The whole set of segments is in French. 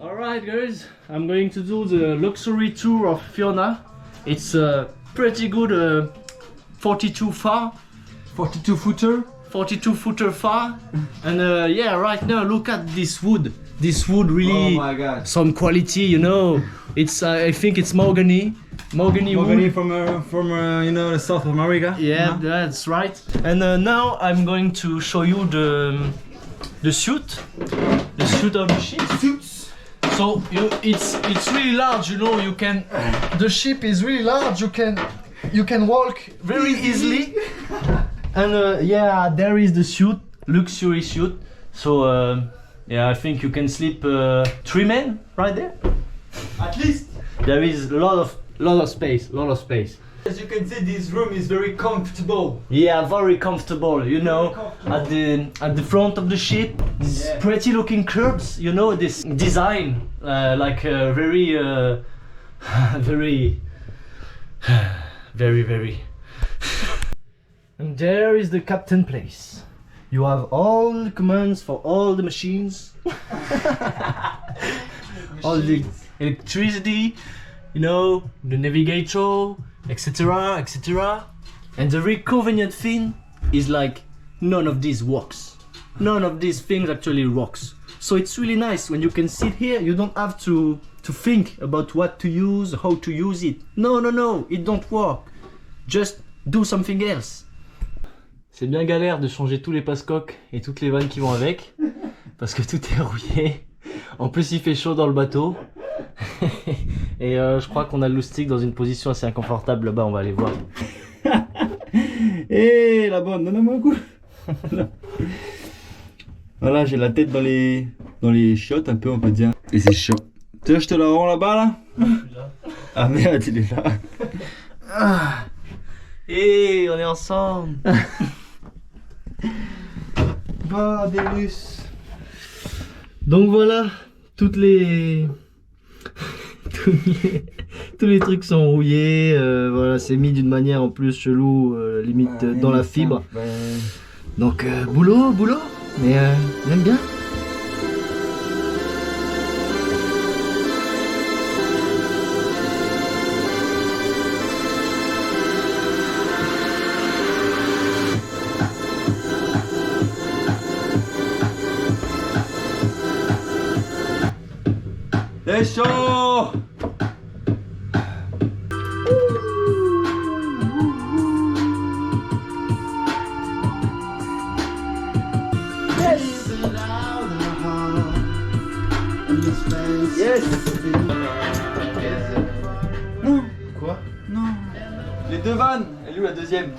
Alright guys, I'm going to do the luxury tour of Fiona. It's a pretty good 42 far. 42 footer. 42 footer far. And yeah, right now look at this wood. This wood really, Oh my god. some quality, you know. It's I think it's mahogany. Mahogany wood. from you know, the South America. Yeah, that's right. And now I'm going to show you the suit of the ship. Suits. So it's really large, you know. You can, the ship is really large. You can walk very easily. And yeah, there is the suit, luxury suit. So yeah, I think you can sleep 3 men right there. At least. There is a lot of space. As you can see, this room is very comfortable. Yeah, very comfortable. You know, at the front of the ship, these pretty looking curbs. You know, this design, like very, very. And there is the captain place. You have all the commands for all the machines, all the electricity. You know, the navigator, etc, etc. And the very convenient thing is like none of this works. None of these things actually works. So it's really nice when you can sit here. You don't have to think about what to use, how to use it. No, it don't work. Just do something else. C'est bien galère de changer tous les passe-coques et toutes les vannes qui vont avec, parce que tout est rouillé. En plus il fait chaud dans le bateau. Et je crois qu'on a le loustic dans une position assez inconfortable là-bas, on va aller voir. Et la bonne, donne-moi un coup. Voilà, j'ai la tête dans les chiottes un peu, on peut dire. Et c'est chiant. Tu veux je te la rends là-bas là? Ah merde, il est là. Ah. Et on est ensemble. Bah, des Russes. Donc voilà, tous les trucs sont rouillés, voilà, c'est mis d'une manière en plus chelou, limite dans la fibre. Donc boulot, mais on aime bien. C'est chaud. Yes. Non. Quoi? Non. Les deux vannes. Elle est où la deuxième?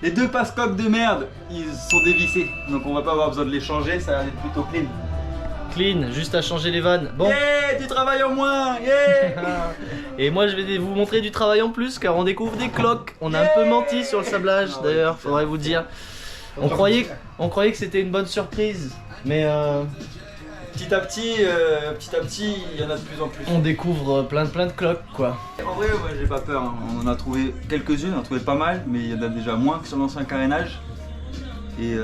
Les deux passe-coques de merde, ils sont dévissés. Donc on va pas avoir besoin de les changer, ça va être plutôt clean. Clean, juste à changer les vannes. Bon. Yeah, du travail en moins. Yeah. Et moi je vais vous montrer du travail en plus car on découvre des cloques. On a un peu menti sur le sablage d'ailleurs, faudrait vous dire. On croyait que c'était une bonne surprise, mais Petit à petit, il y en a de plus en plus. on découvre plein de cloques quoi. En vrai, ouais, j'ai pas peur. Hein. On en a trouvé quelques-unes, on a trouvé pas mal, mais il y en a déjà moins que sur l'ancien carénage. Et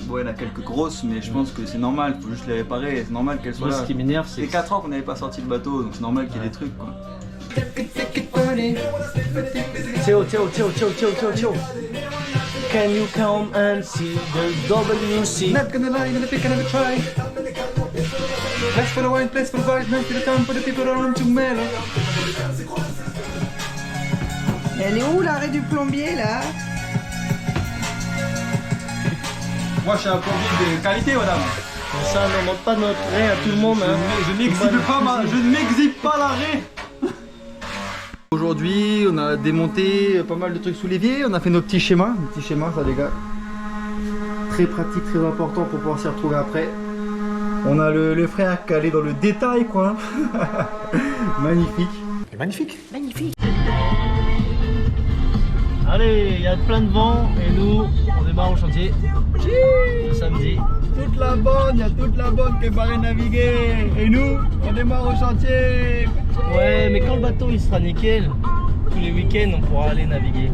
bon, il y en a quelques grosses, mais je pense que c'est normal, faut juste les réparer, c'est normal qu'elles soient Moi là. ce qui m'énerve c'est C'est 4 ans qu'on n'avait pas sorti le bateau, donc c'est normal qu'il y ait des trucs quoi. Théo. Can you come and see the WC? Not gonna lie, gonna pick another try. Place for the wine, place for the vibe, nice to the town, for the people around to mellow. Elle est où l'arrêt du plombier là? Moi je suis un plombier de qualité, madame. Ça ne montre pas notre arrêt à tout le monde. Hein. Je ne m'exhibe pas l'arrêt. Aujourd'hui, on a démonté pas mal de trucs sous l'évier, on a fait nos petits schémas. Les petits schémas, ça les gars. Très pratique, très important pour pouvoir s'y retrouver après. On a le frère qui est allé dans le détail quoi. Magnifique. Allez, il y a plein de vent et nous, on démarre au chantier. Ce samedi. Toute la bande, il y a toute la bande qui est barrée naviguer. Et nous, on démarre au chantier. Ouais, mais quand le bateau il sera nickel, tous les week-ends on pourra aller naviguer.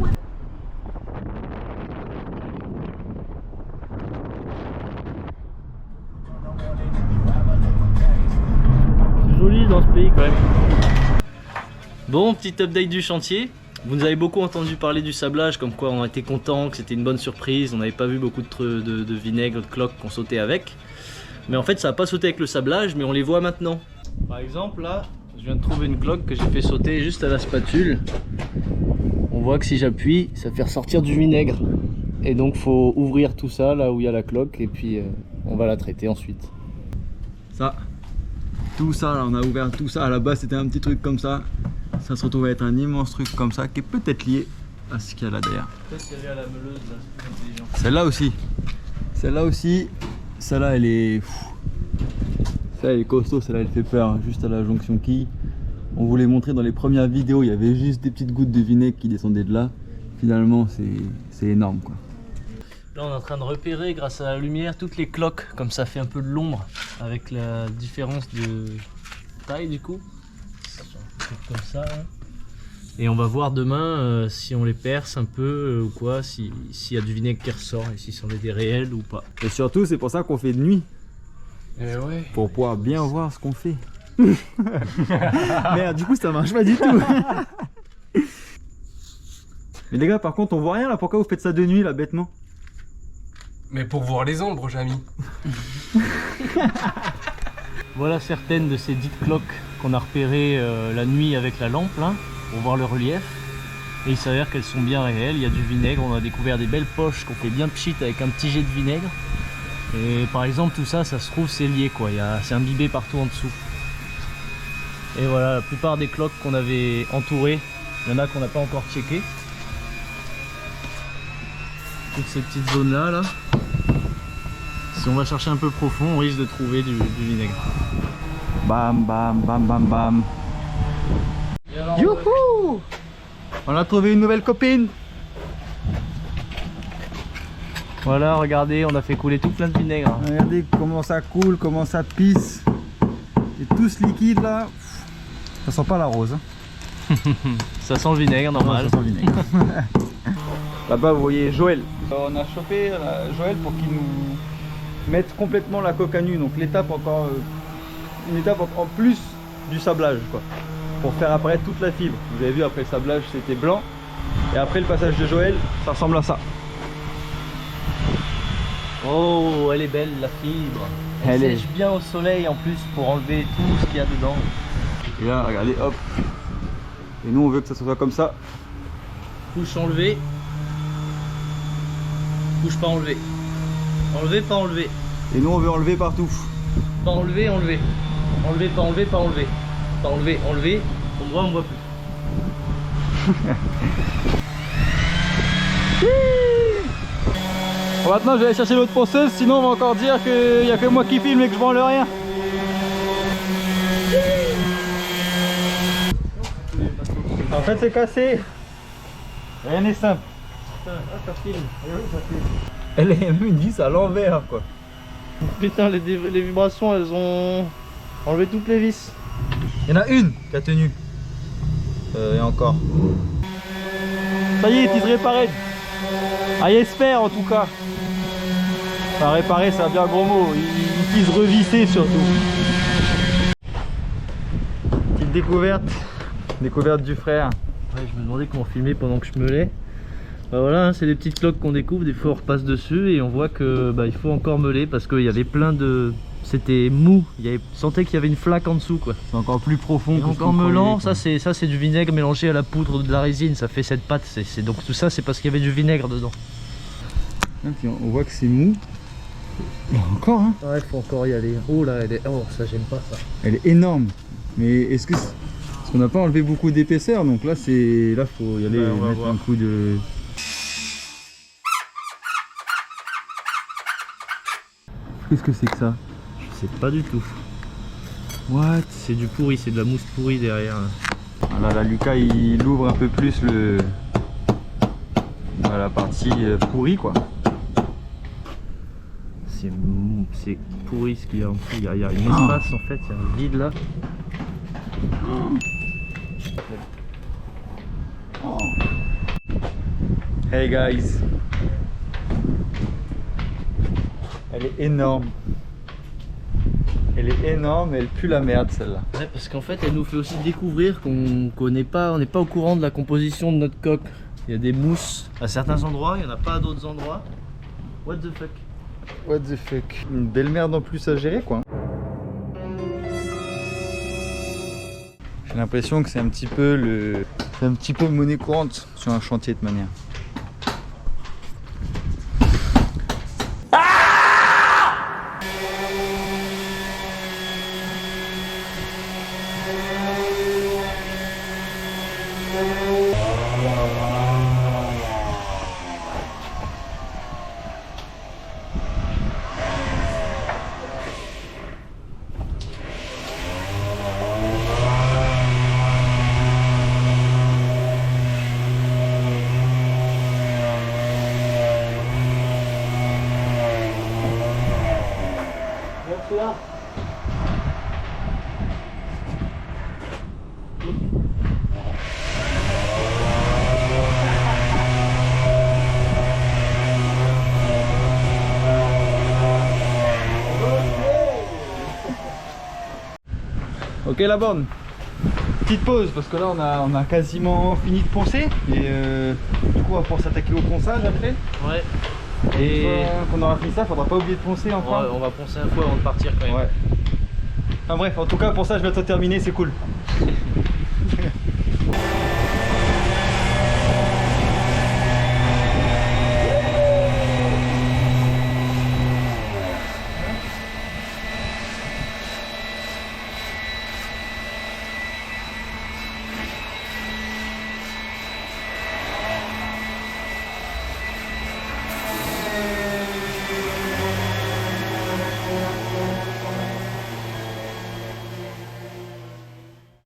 difficile dans ce pays quand même. Bon, petit update du chantier. Vous nous avez beaucoup entendu parler du sablage, comme quoi on était content, que c'était une bonne surprise. On n'avait pas vu beaucoup de vinaigre, de cloques qu'on sautait avec. Mais en fait, ça n'a pas sauté avec le sablage, mais on les voit maintenant. Par exemple, là, je viens de trouver une cloque que j'ai fait sauter juste à la spatule. On voit que si j'appuie, ça fait ressortir du vinaigre. Et donc, faut ouvrir tout ça là où il y a la cloque et puis on va la traiter ensuite. Ça, tout ça, là, on a ouvert tout ça. À la base, c'était un petit truc comme ça. Ça se retrouve à être un immense truc comme ça qui est peut-être lié à ce qu'il y a là derrière. Peut-être qu'il y avait à la meuleuse, là, c'est plus intelligent. Celle-là aussi. Celle-là aussi. Celle-là, elle est. Celle-là, elle est costaud. Celle-là, elle fait peur. Hein, juste à la jonction quille. On vous l'a montré dans les premières vidéos. Il y avait juste des petites gouttes de vinaigre qui descendaient de là. Finalement, c'est énorme, quoi. Là, on est en train de repérer grâce à la lumière toutes les cloques. Comme ça fait un peu de l'ombre avec la différence de taille du coup. Comme ça. Hein. Et on va voir demain si on les perce un peu ou quoi, s'il y a du vinaigre qui ressort et si c'en est des réels ou pas. Et surtout, c'est pour ça qu'on fait de nuit. Ouais. Pour pouvoir bien voir ce qu'on fait. Merde, du coup, ça marche pas du tout. Mais les gars, par contre, on voit rien là. Pourquoi vous faites ça de nuit là, bêtement? Mais pour voir les ombres, Jamy. Voilà certaines de ces dites cloques qu'on a repérées la nuit avec la lampe là, pour voir le relief. Et il s'avère qu'elles sont bien réelles, il y a du vinaigre, on a découvert des belles poches qu'on fait bien pchit avec un petit jet de vinaigre. Et par exemple tout ça, ça se trouve c'est lié quoi, c'est imbibé partout en dessous. Et voilà, la plupart des cloques qu'on avait entourées, il y en a qu'on n'a pas encore checké. Toutes ces petites zones là, si on va chercher un peu profond, on risque de trouver du vinaigre. Bam, bam, bam, bam, bam. Youhou! On a trouvé une nouvelle copine. Voilà, regardez, on a fait couler tout plein de vinaigre. Regardez comment ça coule, comment ça pisse. Et tout ce liquide là, ça sent pas la rose. Hein. Ça sent le vinaigre normal. Non, ça sent le vinaigre. Là-bas vous voyez Joël. On a chopé Joël pour qu'il nous mette complètement la coque à nu. Donc l'étape encore, une étape en plus du sablage quoi. Pour faire apparaître toute la fibre. Vous avez vu après le sablage c'était blanc. Et après le passage de Joël, ça ressemble à ça. Oh, elle est belle la fibre. Elle sèche bien au soleil en plus pour enlever tout ce qu'il y a dedans. Et là regardez hop. Et nous on veut que ça soit comme ça. Couche enlevée. Couche pas enlevée. Enlever, pas enlever. Et nous on veut enlever partout. Pas enlever, enlever. Enlever, pas enlever, pas enlever. Pas enlever, enlever. On voit plus. Bon, maintenant je vais aller chercher l'autre ponceuse, sinon on va encore dire qu'il n'y a que moi qui filme et que je branle rien. En fait c'est cassé. Rien n'est simple. Elle est une vis à l'envers quoi. Putain, les vibrations elles ont enlevé toutes les vis. Il y en a une qui a tenu. Et encore. Ça y est, il se réparé. Ah, j'espère en tout cas. Enfin, réparer, c'est un bien gros mot. Il se revisser surtout. Petite découverte. Découverte du frère. Ouais, je me demandais comment filmer pendant que je me lais. Bah voilà, hein, c'est des petites cloques qu'on découvre. Des fois on repasse dessus et on voit que il faut encore meuler parce qu'il y avait plein de... C'était mou, on sentait qu'il y avait une flaque en dessous quoi. C'est encore plus profond. Et encore meulant, ça c'est du vinaigre mélangé à la poudre de la résine, ça fait cette pâte. Donc tout ça c'est parce qu'il y avait du vinaigre dedans. On voit que c'est mou. Encore hein. Ouais, faut encore y aller. Oh là, oh ça j'aime pas ça. Elle est énorme. Mais est-ce que parce qu'on n'a pas enlevé beaucoup d'épaisseur, donc là c'est faut y aller mettre un coup de. Qu'est-ce que c'est que ça? Je sais pas du tout. What? C'est du pourri, c'est de la mousse pourrie derrière. Là, Lucas il ouvre un peu plus la partie pourrie quoi. C'est pourri ce qu'il y a en dessous. Il y a une espace en fait, il y a un vide là. Hey guys. Elle est énorme. Elle Elle est énorme, elle pue la merde celle-là. Ouais, parce qu'en fait, elle nous fait aussi découvrir qu'on n'est pas, on n'est pas au courant de la composition de notre coque. Il y a des mousses à certains endroits, il n'y en a pas à d'autres endroits. What the fuck? What the fuck. Une belle merde en plus à gérer quoi. J'ai l'impression que c'est un petit peu monnaie courante sur un chantier de manière. Ok la borne, petite pause parce que là on a quasiment fini de poncer et du coup on va pouvoir s'attaquer au ponçage après. Ouais. Et une fois qu'on aura fini ça, faudra pas oublier de poncer enfin. Ouais, on va poncer un coup avant de partir quand même. Ouais. Enfin bref, en tout cas le ponçage bientôt terminé, c'est cool.